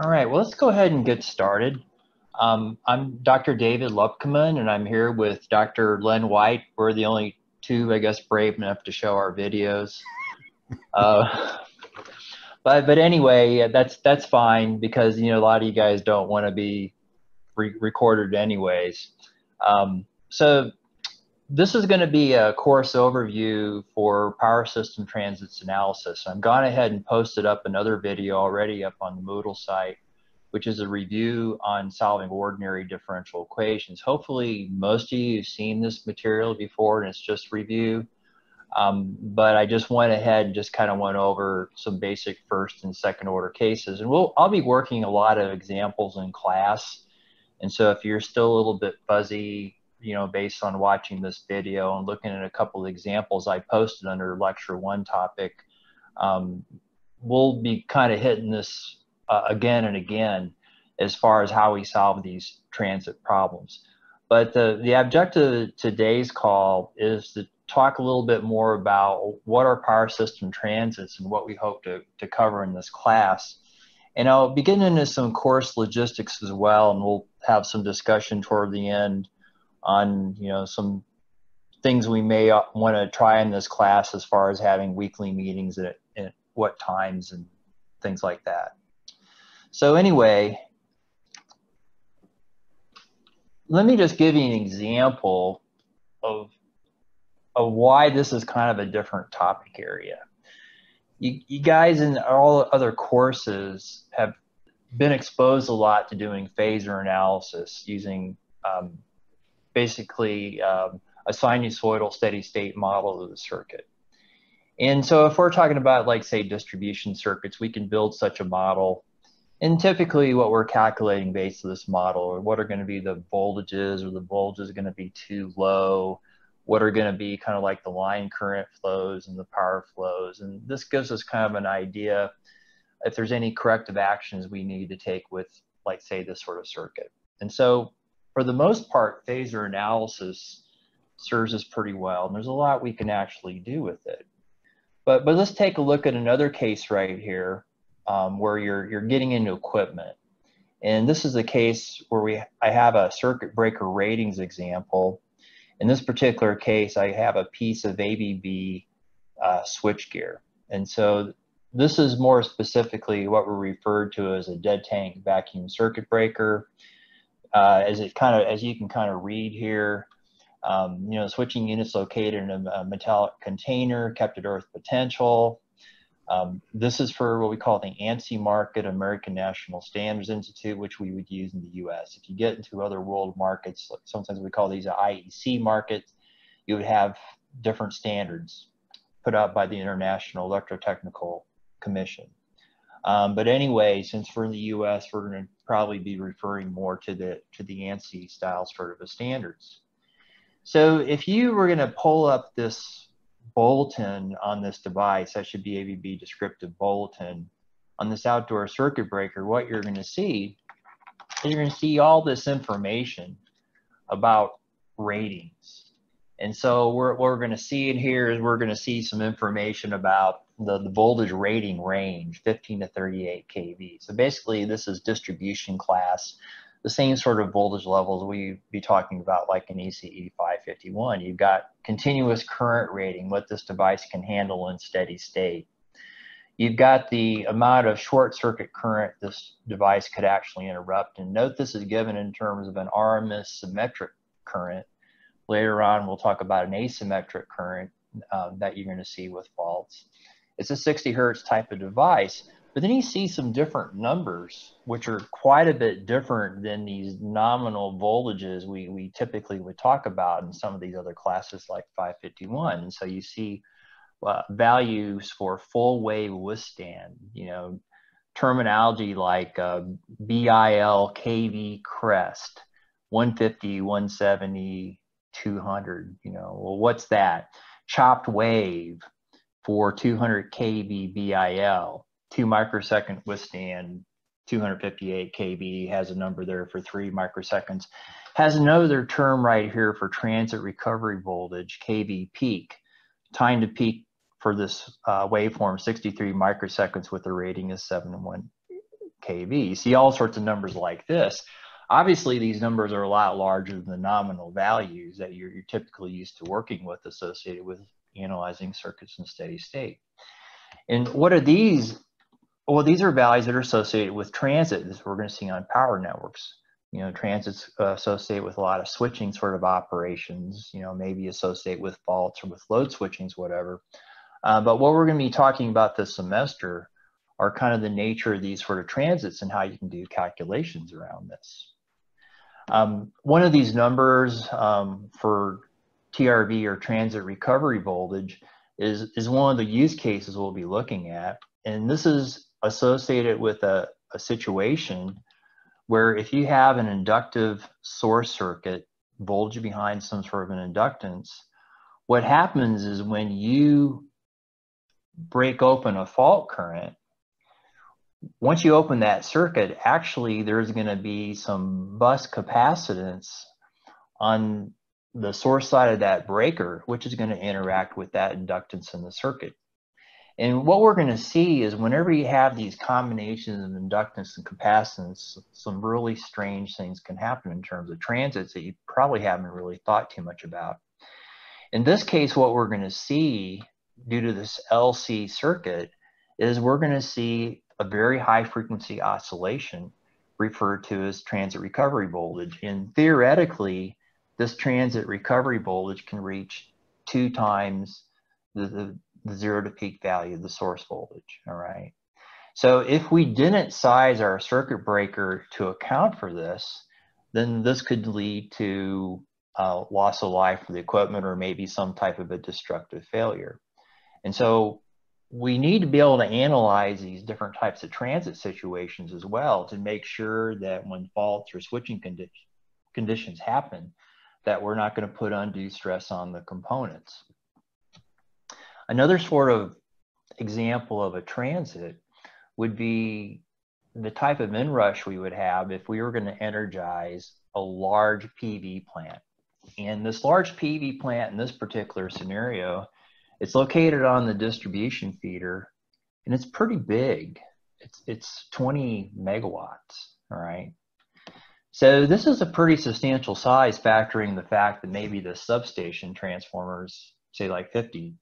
All right, well, let's go ahead and get started. I'm Dr. David Lubkeman, and I'm here with Dr. Len White. We're the only two, I guess, brave enough to show our videos. Uh, but anyway, yeah, that's fine because a lot of you guys don't want to be recorded anyways. So this is going to be a course overview for power system transits analysis. I've gone ahead and posted up another video already up on the Moodle site, which is a review on solving ordinary differential equations. Hopefully most of you have seen this material before and it's just review, but I just went ahead and just kind of went over some basic first and second order cases. And I'll be working a lot of examples in class. And so if you're still a little bit fuzzy, based on watching this video and looking at a couple of examples I posted under lecture 1 topic, we'll be kind of hitting this again and again as far as how we solve these transit problems. But the objective of today's call is to talk a little bit more about what are power system transits and what we hope to cover in this class. And I'll be getting into some course logistics as well, and we'll have some discussion toward the end on some things we may want to try in this class as far as having weekly meetings at what times and things like that. So anyway, let me just give you an example of why this is kind of a different topic area. You guys in all other courses have been exposed a lot to doing phasor analysis using basically a sinusoidal steady state model of the circuit. And so if we're talking about, like, say, distribution circuits, we can build such a model. And typically what we're calculating based on this model, or what are going to be the voltages, or the voltage is going to be too low, what are going to be kind of like the line current flows and the power flows. And this gives us kind of an idea if there's any corrective actions we need to take with, like, say, this sort of circuit. And so for the most part, phasor analysis serves us pretty well, and there's a lot we can actually do with it. But let's take a look at another case right here where you're getting into equipment. And this is a case where I have a circuit breaker ratings example. In this particular case, I have a piece of ABB switchgear. And so this is more specifically what we refer to as a dead tank vacuum circuit breaker. As you can kind of read here, switching units located in a metallic container, kept at earth potential. This is for what we call the ANSI market, American National Standards Institute, which we would use in the US. If you get into other world markets, like sometimes we call these IEC markets, you would have different standards put out by the International Electrotechnical Commission. But anyway, since we're in the US, we're going to probably be referring more to the ANSI style sort of standards. So if you were going to pull up this bulletin on this device, that should be ABB descriptive bulletin, on this outdoor circuit breaker, what you're going to see is you're going to see all this information about ratings. And so what we're going to see in here is we're going to see some information about the voltage rating range, 15 to 38 kV. So basically this is distribution class, the same sort of voltage levels we'd be talking about like in ECE 551. You've got continuous current rating, what this device can handle in steady state. You've got the amount of short circuit current this device could actually interrupt. And note this is given in terms of an RMS symmetric current. Later on, we'll talk about an asymmetric current that you're going to see with faults. It's a 60 hertz type of device. But then you see some different numbers, which are quite a bit different than these nominal voltages we typically would talk about in some of these other classes like 551. And so you see values for full wave withstand, terminology like BIL, KV, crest, 150, 170, 200, well, what's that? Chopped wave for 200 kV BIL. 2 microsecond withstand, 258 kV, has a number there for 3 microseconds. Has another term right here for transit recovery voltage, kV peak. Time to peak for this waveform, 63 microseconds with a rating of 7 to 1 kV. You see all sorts of numbers like this. Obviously, these numbers are a lot larger than the nominal values that you're typically used to working with associated with analyzing circuits in steady state. And what are these? Well, these are values that are associated with transit, as we're going to see on power networks. You know, transit's associated with a lot of switching sort of operations, you know, maybe associated with faults or with load switchings, whatever. But what we're going to be talking about this semester are kind of the nature of these sort of transits and how you can do calculations around this. One of these numbers for TRV or transit recovery voltage is one of the use cases we'll be looking at. And this is associated with a situation where if you have an inductive source circuit, voltage behind some sort of an inductance, what happens is when you break open a fault current, once you open that circuit, actually there's going to be some bus capacitance on the source side of that breaker, which is going to interact with that inductance in the circuit. And what we're going to see is whenever you have these combinations of inductance and capacitance, some really strange things can happen in terms of transits that you probably haven't really thought too much about. In this case, what we're going to see due to this LC circuit is we're going to see a very high frequency oscillation referred to as transit recovery voltage. And theoretically, this transit recovery voltage can reach 2 times the zero to peak value of the source voltage, all right? So if we didn't size our circuit breaker to account for this, then this could lead to loss of life for the equipment or maybe some type of a destructive failure. And so we need to be able to analyze these different types of transit situations as well to make sure that when faults or switching conditions happen, that we're not going to put undue stress on the components. Another sort of example of a transit would be the type of inrush we would have if we were going to energize a large PV plant. And this large PV plant in this particular scenario, it's located on the distribution feeder, and it's pretty big. It's 20 megawatts, all right? So this is a pretty substantial size, factoring the fact that maybe the substation transformers, say like 50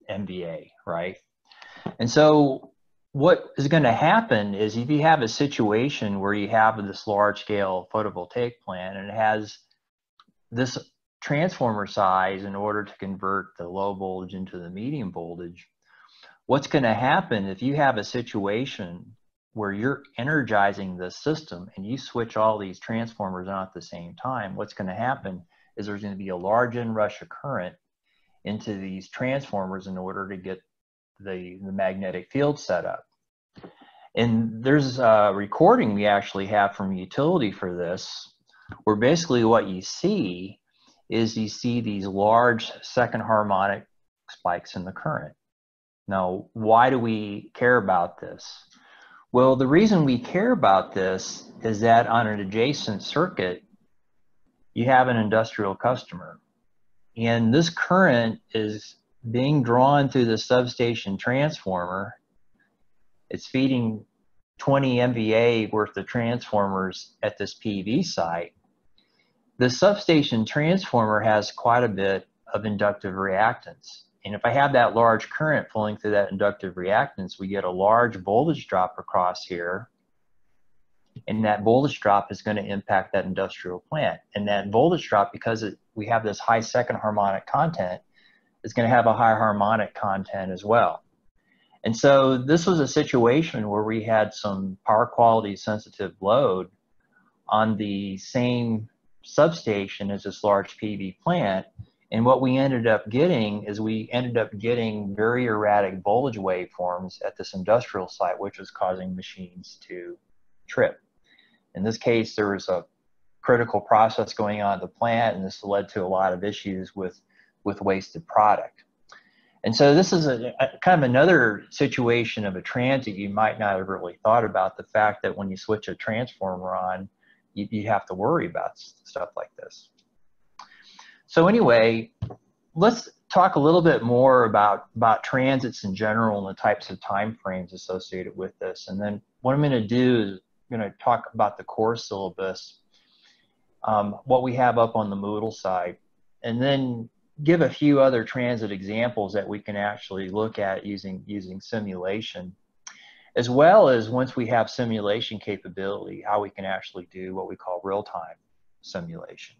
MVA, right? And so what is going to happen is if you have a situation where you have this large scale photovoltaic plant and it has this transformer size in order to convert the low voltage into the medium voltage, what's going to happen if you have a situation where you're energizing the system and you switch all these transformers on at the same time, what's going to happen is there's going to be a large inrush of current into these transformers in order to get the magnetic field set up. And there's a recording we actually have from utility for this, where basically what you see is you see these large second harmonic spikes in the current. Now, why do we care about this? Well, the reason we care about this is that on an adjacent circuit, you have an industrial customer. And this current is being drawn through the substation transformer. It's feeding 20 MVA worth of transformers at this PV site. The substation transformer has quite a bit of inductive reactance. And if I have that large current flowing through that inductive reactance, we get a large voltage drop across here. And that voltage drop is going to impact that industrial plant. And that voltage drop, because we have this high second harmonic content, is going to have a high harmonic content as well. And so this was a situation where we had some power quality sensitive load on the same substation as this large PV plant. And what we ended up getting is we ended up getting very erratic voltage waveforms at this industrial site, which was causing machines to trip. In this case, there was a critical process going on at the plant, and this led to a lot of issues with wasted product. And so this is a kind of another situation of a transit you might not have really thought about, the fact that when you switch a transformer on, you have to worry about stuff like this. So anyway, let's talk a little bit more about transits in general and the types of time frames associated with this. And then what I'm going to do is going to talk about the core syllabus, what we have up on the Moodle side, and then give a few other transit examples that we can actually look at using simulation, as well as once we have simulation capability, how we can actually do what we call real-time simulation.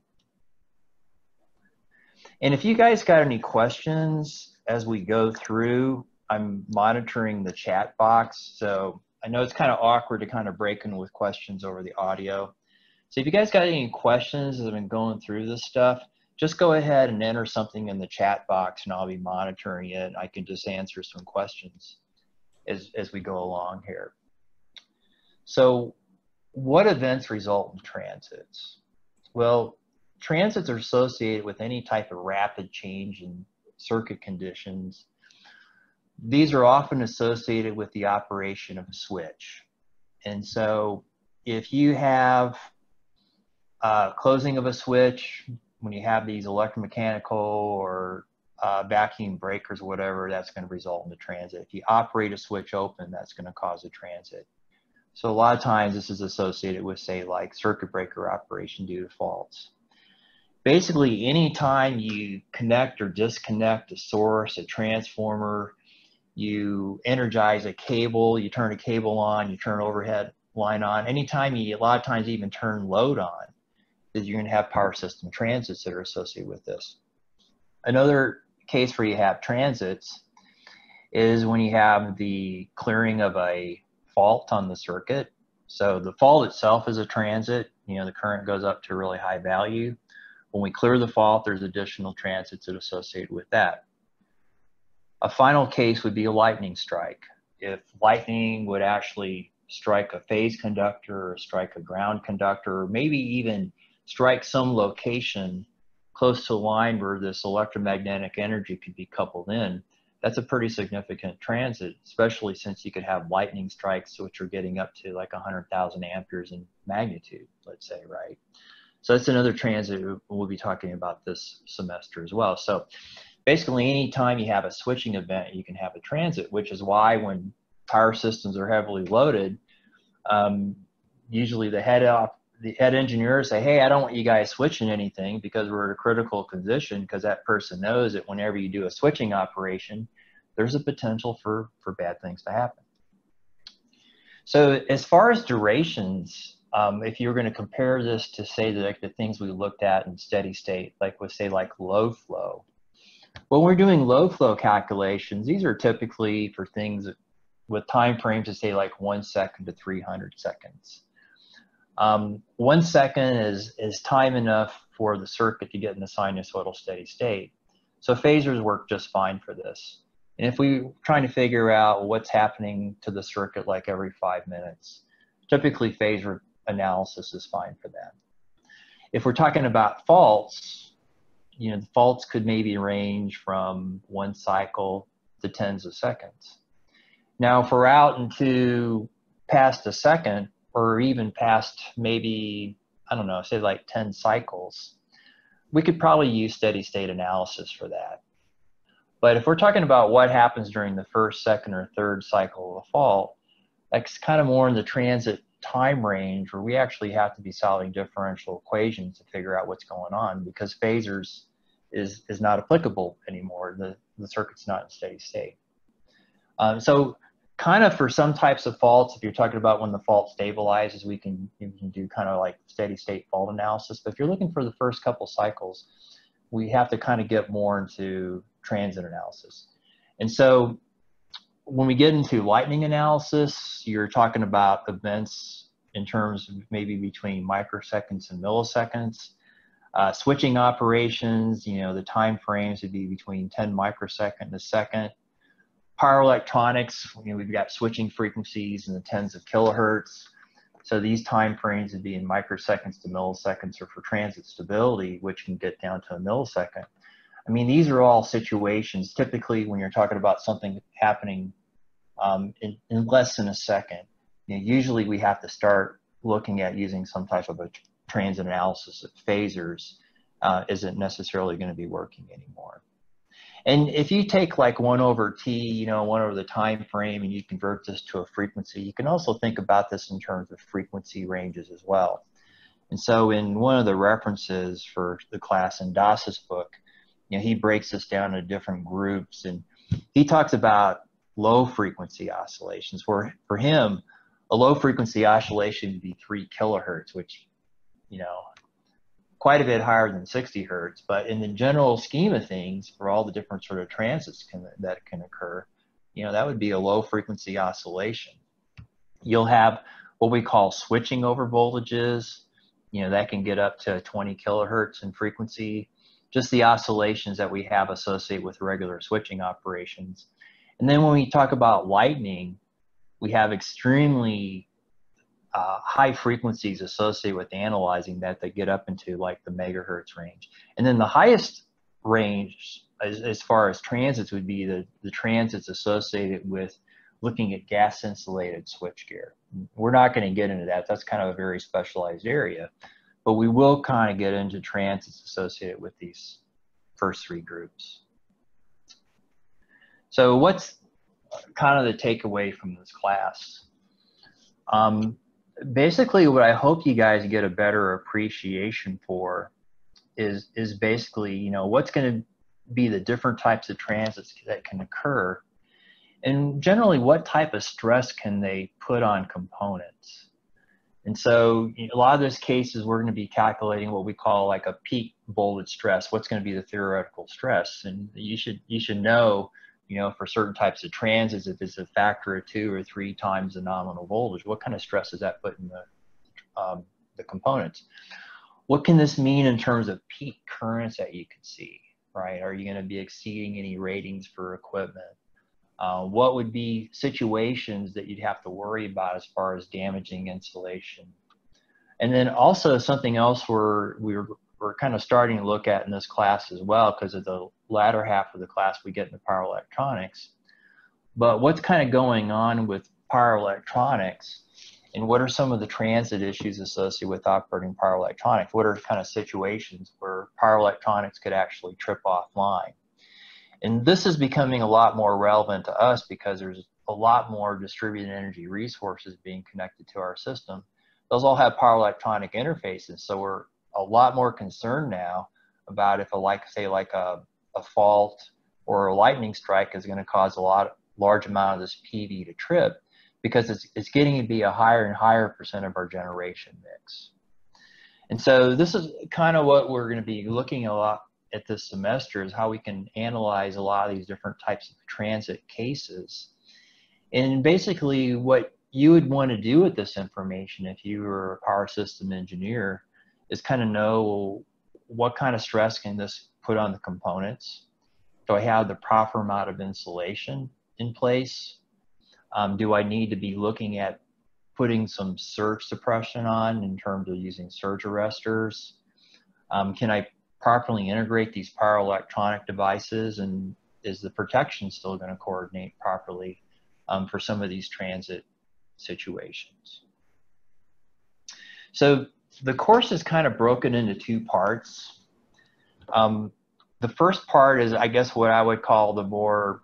And if you guys got any questions as we go through, I'm monitoring the chat box. So I know it's kind of awkward to kind of break in with questions over the audio. So if you guys got any questions as I've been going through this stuff, just go ahead and enter something in the chat box and I'll be monitoring it. I can just answer some questions as we go along here. So what events result in transits? Well, transits are associated with any type of rapid change in circuit conditions. These are often associated with the operation of a switch. And so if you have closing of a switch, when you have these electromechanical or vacuum breakers or whatever, that's going to result in a transit. If you operate a switch open, that's going to cause a transit. So a lot of times this is associated with, say, like circuit breaker operation due to faults. Basically, anytime you connect or disconnect a source, a transformer, you energize a cable, you turn a cable on, you turn overhead line on, anytime you, a lot of times even turn load on, is you're going to have power system transits that are associated with this. Another case where you have transits is when you have the clearing of a fault on the circuit. So the fault itself is a transit, you know, the current goes up to a really high value. When we clear the fault, there's additional transits that are associated with that. A final case would be a lightning strike. If lightning would actually strike a phase conductor or strike a ground conductor, or maybe even strike some location close to a line where this electromagnetic energy could be coupled in, that's a pretty significant transit, especially since you could have lightning strikes which are getting up to like 100,000 amperes in magnitude, let's say, right? So that's another transit we'll be talking about this semester as well. So basically, anytime you have a switching event, you can have a transit, which is why when power systems are heavily loaded, usually the head engineers say, hey, I don't want you guys switching anything because we're at a critical condition, because that person knows that whenever you do a switching operation, there's a potential for bad things to happen. So as far as durations, if you're going to compare this to, say, the things we looked at in steady state, like with, say, like low flow, when we're doing low flow calculations, these are typically for things with time frames of, say, like 1 second to 300 seconds. 1 second is time enough for the circuit to get in the sinusoidal steady state. So phasors work just fine for this. And if we're trying to figure out what's happening to the circuit like every 5 minutes, typically phasor analysis is fine for that. If we're talking about faults, you know, the faults could maybe range from 1 cycle to tens of seconds. Now, if we're out into past a second, or even past maybe, I don't know, say like 10 cycles, we could probably use steady state analysis for that. But if we're talking about what happens during the first, second, or third cycle of a fault, that's kind of more in the transit time range where we actually have to be solving differential equations to figure out what's going on, because phasors is not applicable anymore. The circuit's not in steady state. So kind of for some types of faults, if you're talking about when the fault stabilizes, you can do kind of like steady state fault analysis. But if you're looking for the first couple cycles, we have to kind of get more into transit analysis. And so when we get into lightning analysis, you're talking about events in terms of maybe between microseconds and milliseconds. Switching operations, you know, the time frames would be between 10 microsecond and a second. Power electronics, you know, we've got switching frequencies in the tens of kilohertz. So these time frames would be in microseconds to milliseconds, or for transit stability, which can get down to a millisecond. I mean, these are all situations, typically when you're talking about something happening in less than a second, you know, usually we have to start looking at using some type of a transit analysis of phasors isn't necessarily going to be working anymore. And if you take like 1 over t, you know, 1 over the time frame, and you convert this to a frequency, you can also think about this in terms of frequency ranges as well. And so in one of the references for the class in Das's book, you know, he breaks this down into different groups, and he talks about low frequency oscillations, where for him, a low frequency oscillation would be 3 kilohertz, which, you know, quite a bit higher than 60 hertz. But in the general scheme of things, for all the different sort of transits that can occur, you know, that would be a low frequency oscillation. You'll have what we call switching over voltages. You know, that can get up to 20 kilohertz in frequency, just the oscillations that we have associated with regular switching operations. And then when we talk about lightning, we have extremely high frequencies associated with analyzing that get up into like the megahertz range. And then the highest range as far as transits would be the transits associated with looking at gas insulated switchgear. We're not going to get into that. That's kind of a very specialized area, but we will kind of get into transits associated with these first 3 groups. So what's kind of the takeaway from this class? Basically, what I hope you guys get a better appreciation for is basically, you know, what's going to be the different types of transits that can occur, and generally what type of stress can they put on components. And so a lot of those cases, we're going to be calculating what we call like a peak voltage stress. What's going to be the theoretical stress? And you should know, you know, for certain types of transits, if it's a factor of 2 or 3 times the nominal voltage, what kind of stress does that put in the components? What can this mean in terms of peak currents that you can see, right? Are you going to be exceeding any ratings for equipment? What would be situations that you'd have to worry about as far as damaging insulation? And then also something else we're kind of starting to look at in this class as well, because of the latter half of the class we get into power electronics. But what's kind of going on with power electronics, and what are some of the transit issues associated with operating power electronics? What are kind of situations where power electronics could actually trip offline? And this is becoming a lot more relevant to us because there's a lot more distributed energy resources being connected to our system. Those all have power electronic interfaces, so we're a lot more concerned now about if a fault or a lightning strike is going to cause large amount of this PV to trip, because it's getting to be a higher and higher percent of our generation mix. And so this is kind of what we're going to be looking a lot at this semester, is how we can analyze a lot of these different types of transit cases. And basically what you would want to do with this information if you were a power system engineer is kind of know what kind of stress can this put on the components. Do I have the proper amount of insulation in place? Do I need to be looking at putting some surge suppression on in terms of using surge arresters? Can I properly integrate these power electronic devices, and is the protection still going to coordinate properly for some of these transit situations? So the course is kind of broken into 2 parts. The first part is, I guess, what I would call the more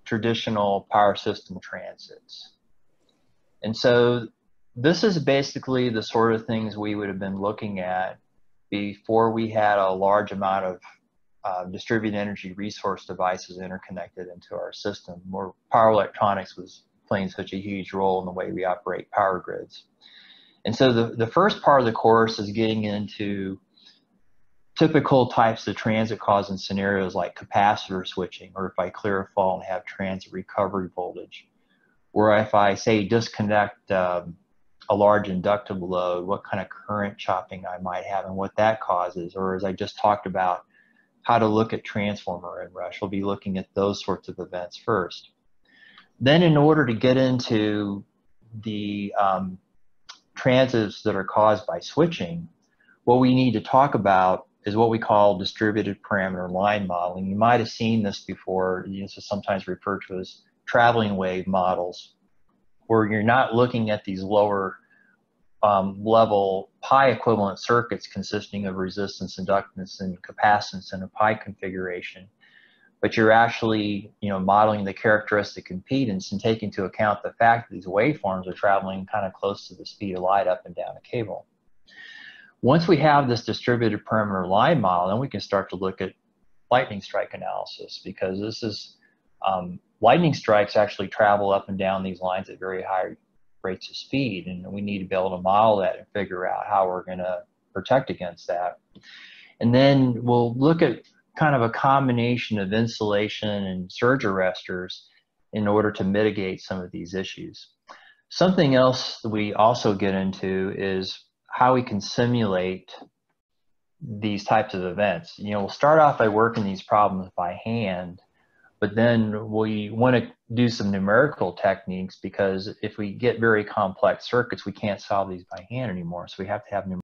traditional power system transits. And so this is basically the sort of things we would have been looking at before we had a large amount of distributed energy resource devices interconnected into our system, where power electronics was playing such a huge role in the way we operate power grids. And so the first part of the course is getting into typical types of transit causing scenarios like capacitor switching, or if I clear a fault and have transit recovery voltage, or if I say disconnect a large inductive load, what kind of current chopping I might have and what that causes, or as I just talked about, how to look at transformer Inrush. We'll be looking at those sorts of events first. Then in order to get into the transits that are caused by switching, what we need to talk about is what we call distributed parameter line modeling. You might have seen this before. This is sometimes referred to as traveling wave models, where you're not looking at these lower level pi equivalent circuits consisting of resistance, inductance, and capacitance in a pi configuration, but you're actually, modeling the characteristic impedance and taking into account the fact that these waveforms are traveling kind of close to the speed of light up and down a cable. Once we have this distributed perimeter line model, then we can start to look at lightning strike analysis, because this is, lightning strikes actually travel up and down these lines at very high rates of speed, and we need to be able to model that and figure out how we're going to protect against that. And then we'll look at kind of a combination of insulation and surge arresters in order to mitigate some of these issues. Something else that we also get into is how we can simulate these types of events. We'll start off by working these problems by hand, but then we want to do some numerical techniques, because if we get very complex circuits, we can't solve these by hand anymore. So we have to have numerical